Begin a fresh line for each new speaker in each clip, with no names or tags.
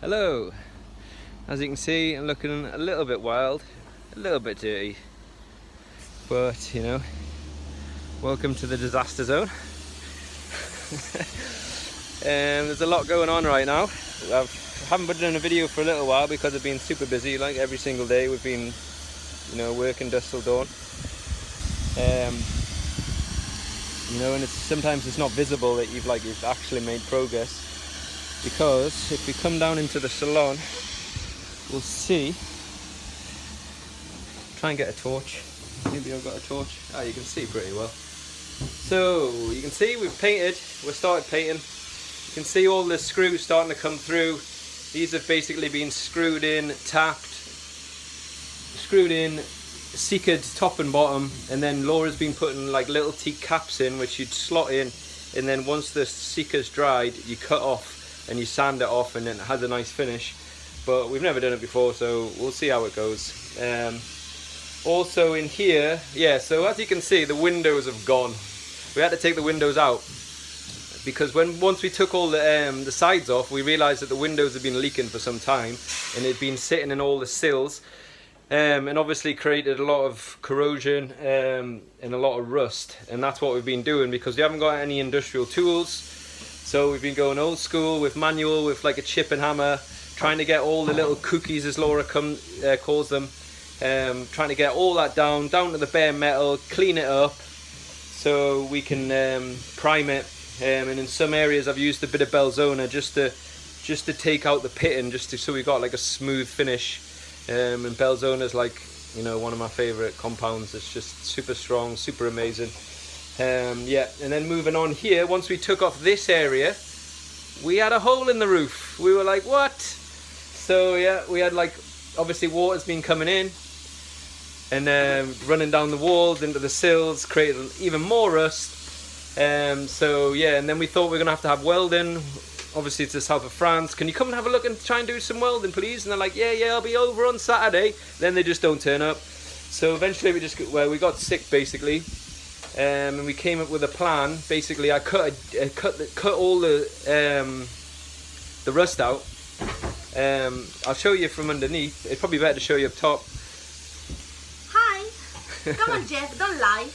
Hello. As you can see, I'm looking a little bit wild, a little bit dirty, but you know, welcome to the disaster zone. There's a lot going on right now. I haven't been doing a video for a little while because I've been super busy. Like every single day we've been, working dusk till dawn. And sometimes it's not visible that you've actually made progress, because if we come down into the salon, we'll see. Try and get a torch. Maybe I've got a torch. You can see pretty well. So you can see we've started painting. You can see all the screws starting to come through. These have basically been screwed in, tapped, secured top and bottom, and then Laura's been putting like little teak caps in which you'd slot in, and then once the seeker's dried you cut off and you sand it off, and then it has a nice finish. But we've never done it before, so we'll see how it goes. Also in here, so as you can see, the windows have gone. We had to take the windows out because once we took all the sides off, we realized that the windows had been leaking for some time, and they'd been sitting in all the sills, and obviously created a lot of corrosion and a lot of rust. And that's what we've been doing because we haven't got any industrial tools. So we've been going old school with manual, with like a chip and hammer, trying to get all the little cookies, as Laura calls them, trying to get all that down to the bare metal, clean it up so we can prime it. And in some areas I've used a bit of belzona just to take out the pitting, so we got like a smooth finish. And belzona is like, one of my favorite compounds. It's just super strong, super amazing. And then moving on here, once we took off this area, we had a hole in the roof. We were like, what? So we had obviously water's been coming in and running down the walls into the sills, creating even more rust. And then we thought we were gonna have to have welding. Obviously it's the south of France. Can you come and have a look and try and do some welding, please? And they're like, yeah, I'll be over on Saturday. Then they just don't turn up. So eventually we got sick basically. And we came up with a plan. Basically, I cut all the rust out. I'll show you from underneath. It's probably better to show you up top.
Hi. Come on, Jeff. Don't lie.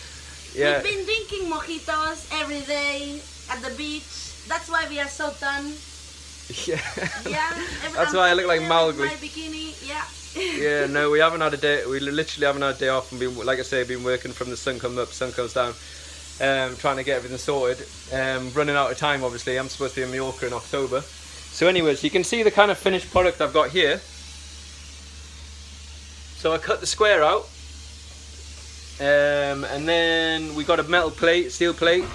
Yeah.
We've been drinking mojitos every day at the beach. That's why we are so tan.
Yeah.
Yeah.
That's why I look like Mowgli.
My bikini. Yeah.
Yeah, no, we haven't had a day. We literally haven't had a day off, and been, like I say, been working from the sun comes up, sun comes down, trying to get everything sorted. Running out of time, obviously. I'm supposed to be in Mallorca in October. So, anyways, you can see the kind of finished product I've got here. So I cut the square out, and then we got a metal plate, steel plate,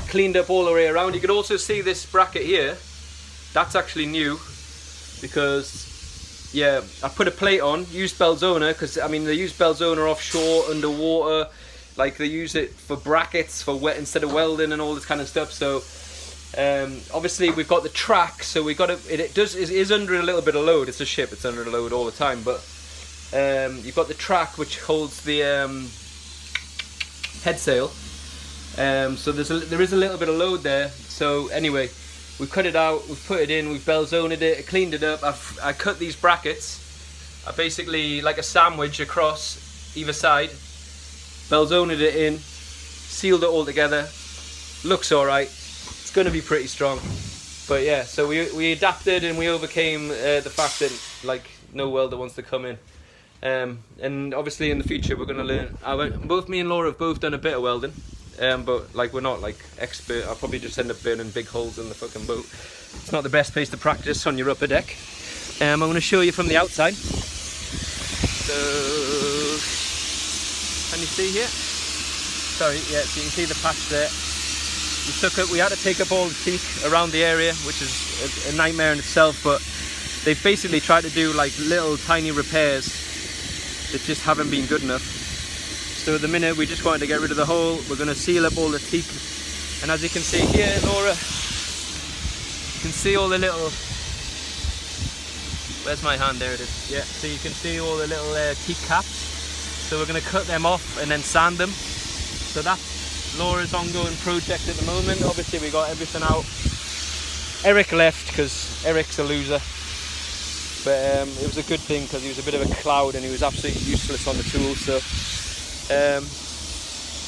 cleaned up all the way around. You can also see this bracket here. That's actually new. Because I put a plate on, used belzona, because they use belzona offshore, underwater, like they use it for brackets, for wet instead of welding and all this kind of stuff. So obviously we've got the track, so we got it is under a little bit of load. It's a ship, it's under a load all the time, but you've got the track which holds the head sail. So there is a little bit of load there. So anyway, we cut it out, we've put it in, we've belzoned it, cleaned it up. I cut these brackets. I basically, like a sandwich across either side, belzoned it in, sealed it all together. Looks alright. It's going to be pretty strong. But yeah, so we adapted and we overcame the fact that no welder wants to come in. And obviously in the future we're going to learn. Both me and Laura have both done a bit of welding. But we're not expert. I'll probably just end up burning big holes in the fucking boat. It's not the best place to practice on your upper deck. I'm going to show you from the outside. So, can you see here? Sorry, yeah, so you can see the patch there. We had to take up all the teak around the area, which is a nightmare in itself, but they've basically tried to do little tiny repairs that just haven't been good enough. So at the minute we just wanted to get rid of the hole. We're going to seal up all the teak, and as you can see here, Laura, you can see all the little, where's my hand, there it is, yeah, so you can see all the little teak caps. So we're going to cut them off and then sand them. So that's Laura's ongoing project at the moment. Obviously we got everything out Eric left because Eric's a loser. But it was a good thing because he was a bit of a cloud and he was absolutely useless on the tools. So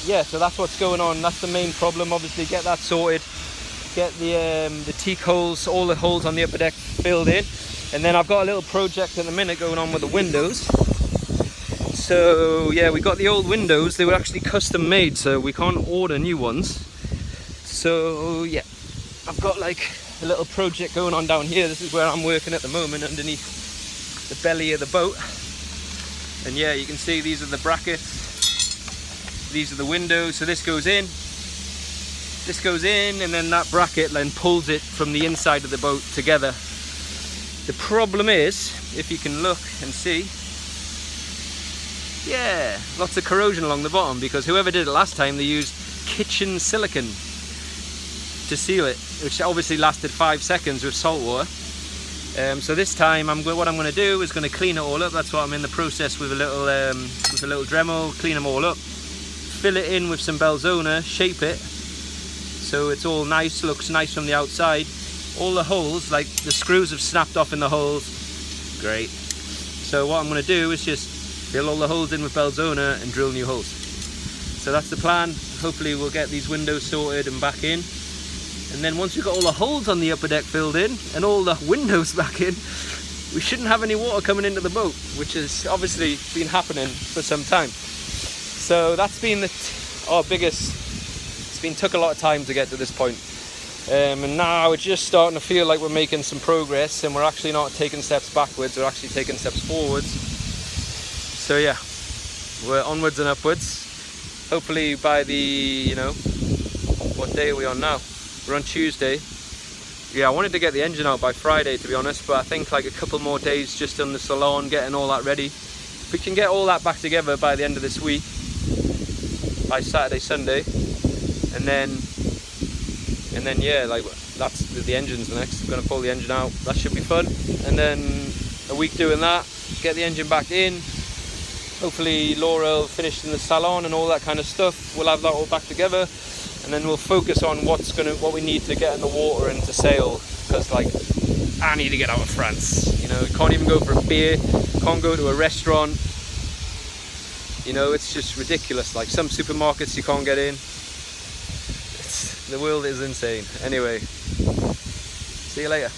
yeah, so that's what's going on. That's the main problem. Obviously, get that sorted. Get the teak holes, all the holes on the upper deck filled in. And then I've got a little project at the minute going on with the windows. So yeah, we got the old windows. They were actually custom made, so we can't order new ones. So yeah, I've got like a little project going on down here. This is where I'm working at the moment, underneath the belly of the boat. And yeah, you can see these are the brackets, these are the windows. So this goes in, and then that bracket then pulls it from the inside of the boat together. The problem is, if you can look and see, yeah, lots of corrosion along the bottom, because whoever did it last time, they used kitchen silicone to seal it, which obviously lasted 5 seconds with salt water. So this time what I'm going to do is going to clean it all up. That's what I'm in the process with a little Dremel. Clean them all up, fill it in with some belzona, shape it so it's all nice, looks nice from the outside. All the holes, like the screws have snapped off in the holes, great. So what I'm going to do is just fill all the holes in with belzona and drill new holes. So that's the plan. Hopefully we'll get these windows sorted and back in. And then once we've got all the holes on the upper deck filled in and all the windows back in, we shouldn't have any water coming into the boat, which has obviously been happening for some time. So that's been our biggest, took a lot of time to get to this point. And now we're just starting to feel like we're making some progress, and we're actually not taking steps backwards, we're actually taking steps forwards. So yeah, we're onwards and upwards. Hopefully by the, what day are we on now? We're on Tuesday. Yeah, I wanted to get the engine out by Friday, to be honest, but I think like a couple more days just on the salon, getting all that ready. If we can get all that back together by the end of this week, by Saturday, Sunday, and then yeah, like that's the engine's the next. We're gonna pull the engine out. That should be fun. And then a week doing that, get the engine back in. Hopefully Laura will finish in the salon and all that kind of stuff. We'll have that all back together, and then we'll focus on what we need to get in the water and to sail. Because like, I need to get out of France. Can't even go for a beer. Can't go to a restaurant. It's just ridiculous. Like some supermarkets you can't get in. The world is insane. Anyway, see you later.